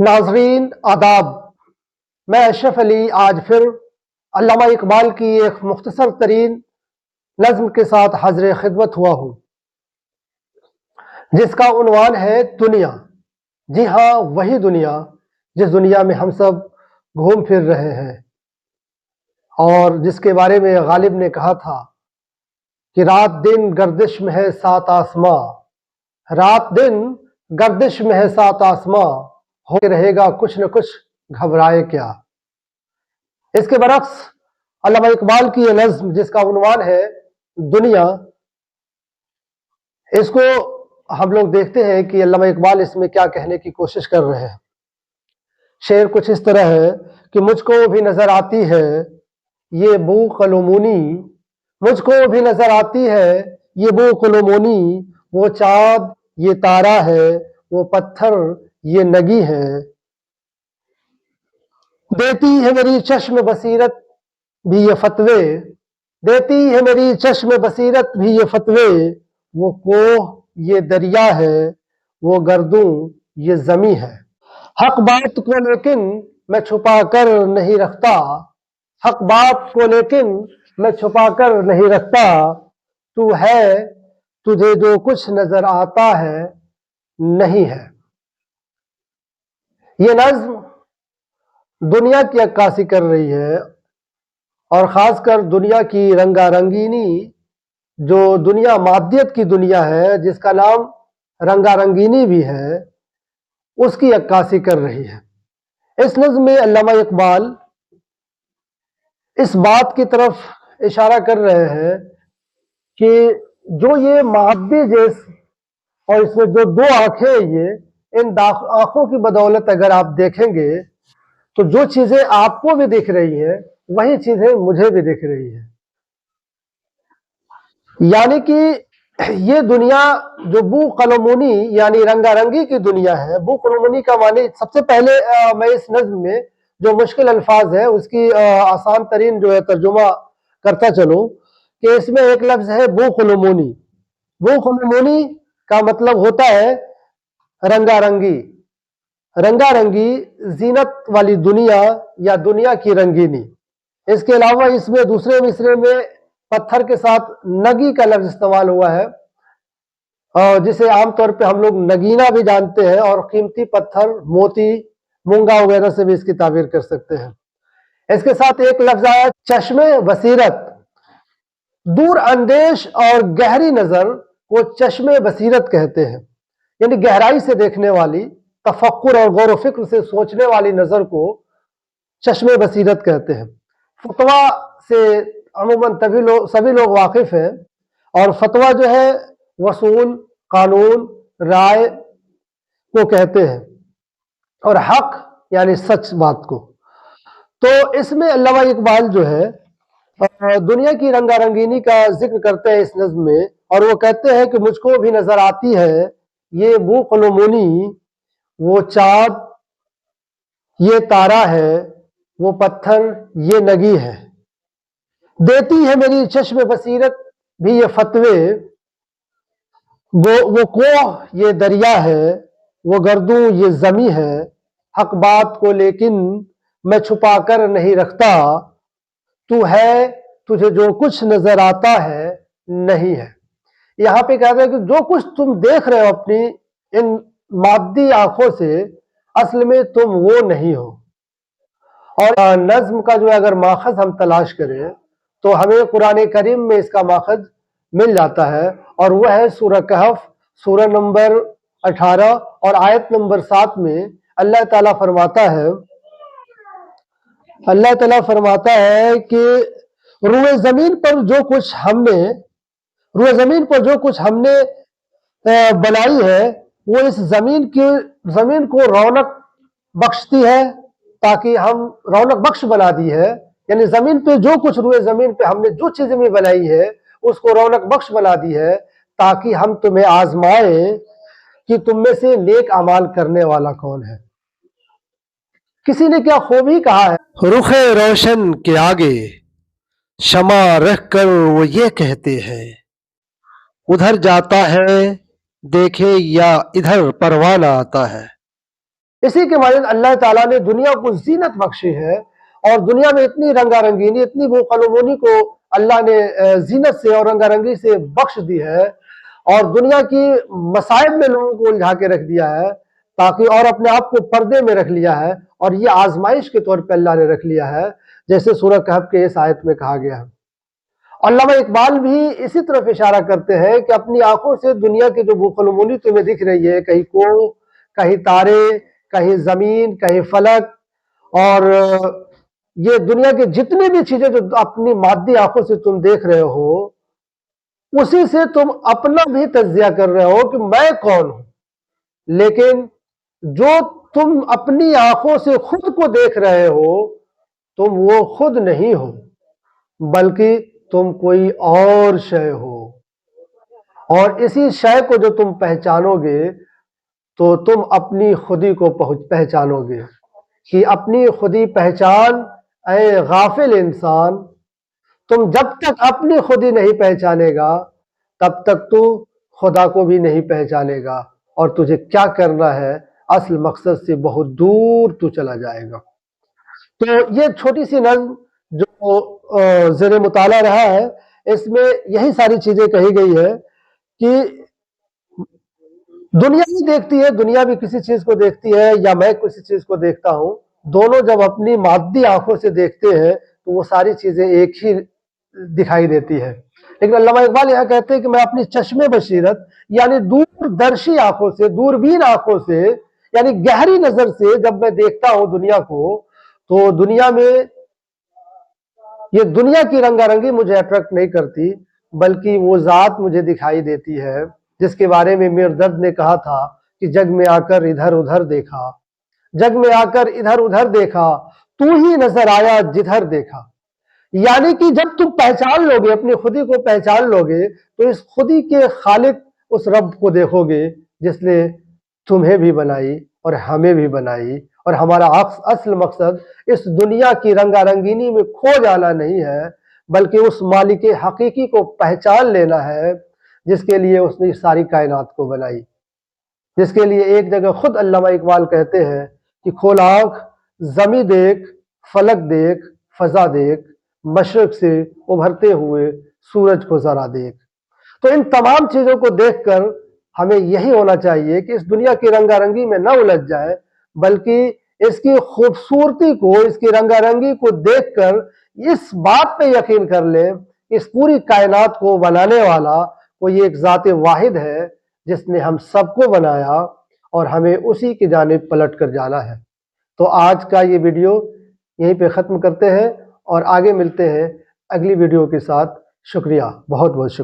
नाजरीन आदाब। मैं अशरफ अली आज फिर अल्लामा इकबाल की एक मुख्तसर तरीन नज़्म के साथ हाजिर खिदमत हुआ हूँ, जिसका उन्वान है दुनिया। जी हाँ, वही दुनिया जिस दुनिया में हम सब घूम फिर रहे हैं और जिसके बारे में गालिब ने कहा था कि रात दिन गर्दिश में है सात आसमां, रात दिन गर्दिश में है सात आसमां, हो रहेगा कुछ न कुछ घबराए क्या। इसके बरक्स अल्लामा इकबाल की यह नज़्म जिसका उन्वान है दुनिया, इसको हम लोग देखते हैं कि अल्लामा इकबाल इसमें क्या कहने की कोशिश कर रहे हैं। शेर कुछ इस तरह है कि मुझको भी नजर आती है ये बू कलमुनी, मुझको भी नजर आती है ये बू कलमुनी, वो चाँद ये तारा है, वो पत्थर ये नगी है। देती है मेरी चश्म बसीरत भी ये फतवे, देती है मेरी चश्म बसीरत भी ये फतवे, वो कोह ये दरिया है, वो गर्दू ये जमी है। हक बात को लेकिन मैं छुपा कर नहीं रखता, हक बात को लेकिन मैं छुपा कर नहीं रखता, तू है तुझे जो कुछ नजर आता है नहीं है। ये नज़्म दुनिया की अक्कासी कर रही है और ख़ासकर दुनिया की रंगारंगीनी, जो दुनिया मादियत की दुनिया है जिसका नाम रंगारंगीनी भी है, उसकी अक्कासी कर रही है। इस नज़्म में अल्लामा इकबाल इस बात की तरफ इशारा कर रहे हैं कि जो ये मादी जिस और इसमें जो दो आंखें, ये इन आंखों की बदौलत अगर आप देखेंगे तो जो चीजें आपको भी दिख रही हैं वही चीजें मुझे भी दिख रही है। यानी कि ये दुनिया जो बू कलमुनी यानी रंगारंगी की दुनिया है, बू कलमुनी का माने सबसे पहले मैं इस नज़्म में जो मुश्किल अल्फाज है उसकी आसान तरीन जो है तर्जुमा करता चलूं कि इसमें एक लफ्ज है बू कलमुनी। बू कलमुनी का मतलब होता है रंगारंगी, रंगारंगी जीनत वाली दुनिया या दुनिया की रंगीनी। इसके अलावा इसमें दूसरे मिसरे में पत्थर के साथ नगी का लफ्ज इस्तेमाल हुआ है, जिसे आमतौर पे हम लोग नगीना भी जानते हैं और कीमती पत्थर मोती मूंगा वगैरह से भी इसकी ताबीर कर सकते हैं। इसके साथ एक लफ्ज आया चश्मे बसीरत, दूर अंदेश और गहरी नजर को चश्मे बसीरत कहते हैं, यानी गहराई से देखने वाली, तफक्कुर और गौर फिक्र से सोचने वाली नजर को चश्मे बसीरत कहते हैं। फतवा से अमूमन सभी लोग वाकिफ हैं और फतवा जो है वसूल, कानून, राय को कहते हैं और हक यानी सच बात को। तो इसमें अल्लामा इकबाल जो है दुनिया की रंगारंगीनी का जिक्र करते हैं इस नज़्म में और वो कहते हैं कि मुझको भी नजर आती है ये बू कलमुनी, वो चाँद ये तारा है, वो पत्थर ये नगी है। देती है मेरी चश्म बसीरत भी ये फतवे, वो कोह ये दरिया है, वो गर्दू ये जमी है। हक बात को लेकिन मैं छुपा कर नहीं रखता, तू है तुझे जो कुछ नजर आता है नहीं है। यहाँ पे कहते हैं कि जो कुछ तुम देख रहे हो अपनी इन मादी आंखों से, असल में तुम वो नहीं हो। और नज्म का जो अगर माखज हम तलाश करें तो हमें कुरान करीम में इसका माखज मिल जाता है और वह है सूरह कहफ, सूरह नंबर 18 और आयत नंबर 7 में अल्लाह ताला फरमाता है कि रूए जमीन पर जो कुछ हमने बनाई है वो इस जमीन को रौनक बख्शती है, ताकि हम रौनक बख्श बना दी है। यानी जमीन पे जो कुछ रूए जमीन पे हमने जो चीजें भी बनाई है उसको रौनक बख्श बना दी है, ताकि हम तुम्हें आजमाए कि तुम में से नेक अमाल करने वाला कौन है। किसी ने क्या खूब ही कहा है, रुखे रोशन के आगे शमा रख कर वो ये कहते हैं, उधर जाता है देखे या इधर परवाना आता है। اسی کے مانند اللہ تعالیٰ نے دنیا کو زینت بخشی ہے، اور دنیا میں اتنی رنگا رنگینی، اتنی بوقلمونی کو اللہ نے زینت سے اور رنگا رنگی سے بخش دی ہے، اور دنیا کی مصائب میں لوگوں کو الجھا کے رکھ دیا ہے، تاکہ اور اپنے آپ کو پردے میں رکھ لیا ہے، اور یہ آزمائش کے طور پہ اللہ نے رکھ لیا ہے، جیسے سورہ کہف کے اس آیت میں کہا گیا ہے۔ علامہ اقبال بھی اسی طرف اشارہ کرتے ہیں کہ اپنی آنکھوں سے دنیا کی جو بوقلمونی تمہیں دکھ رہی ہے، کہیں کوہ، کہیں تارے، کہیں زمین، کہیں فلک، اور یہ دنیا کے جتنے بھی چیزیں جو اپنی مادی آنکھوں سے تم دیکھ رہے ہو، اسی سے تم اپنا بھی تجزیہ کر رہے ہو کہ میں کون ہوں، لیکن جو تم اپنی آنکھوں سے خود کو دیکھ رہے ہو، تم وہ خود نہیں ہو، بلکہ تم کوئی اور شے ہو، اور اسی شے کو جو تم پہچانو گے تو تم اپنی خودی کو پہچانو گے، کہ اپنی خودی پہچان اے غافل انسان۔ تم جب تک اپنی خودی نہیں پہچانے گا تب تک تو خدا کو بھی نہیں پہچانے گا، اور تجھے کیا کرنا ہے اصل مقصد سے بہت دور تو چلا جائے گا۔ تو یہ چھوٹی سی نظم جو زیر مطالعہ رہا ہے، اس میں یہی ساری چیزیں کہی گئی ہے کہ دنیا بھی دیکھتی ہے، دنیا بھی کسی چیز کو دیکھتی ہے، یا میں کسی چیز کو دیکھتا ہوں، دونوں جب اپنی مادی آنکھوں سے دیکھتے ہیں تو وہ ساری چیزیں ایک ہی دکھائی دیتی ہے، لیکن علامہ اقبال یہاں کہتے ہیں کہ میں اپنی چشم بصیرت یعنی دور درشی آنکھوں سے، دوربین آنکھوں سے، یعنی گہری نظر سے جب میں دیکھتا ہوں دنیا کو، تو دنیا میں یہ دنیا کی رنگا رنگی مجھے اٹریکٹ نہیں کرتی، بلکہ وہ ذات مجھے دکھائی دیتی ہے جس کے بارے میں میر درد نے کہا تھا کہ جگ میں آ کر ادھر ادھر دیکھا، جگ میں آ کر ادھر ادھر دیکھا، تو ہی نظر آیا جدھر دیکھا۔ یعنی کہ جب تم پہچان لو گے، اپنی خودی کو پہچان لو گے، تو اس خودی کے خالق اس رب کو دیکھو گے جس نے تمہیں بھی بنائی اور ہمیں بھی بنائی، اور ہمارا اصل مقصد اس دنیا کی رنگا رنگینی میں کھو جانا نہیں ہے، بلکہ اس مالک حقیقی کو پہچان لینا ہے جس کے لیے اس نے ساری کائنات کو بنائی، جس کے لیے ایک جگہ خود علامہ اقبال کہتے ہیں کہ کھول آنکھ زمیں دیکھ، فلک دیکھ، فضا دیکھ، مشرق سے ابھرتے ہوئے سورج کو ذرا دیکھ۔ تو ان تمام چیزوں کو دیکھ کر ہمیں یہی ہونا چاہیے کہ اس دنیا کی رنگا رنگی میں نہ الجھ جائے، بلکہ اس کی خوبصورتی کو، اس کی رنگا رنگی کو دیکھ کر اس بات پہ یقین کر لیں کہ اس پوری کائنات کو بنانے والا کوئی ایک ذات واحد ہے جس نے ہم سب کو بنایا، اور ہمیں اسی کی جانب پلٹ کر جانا ہے۔ تو آج کا یہ ویڈیو یہیں پہ ختم کرتے ہیں، اور آگے ملتے ہیں اگلی ویڈیو کے ساتھ۔ شکریہ، بہت بہت شکریہ۔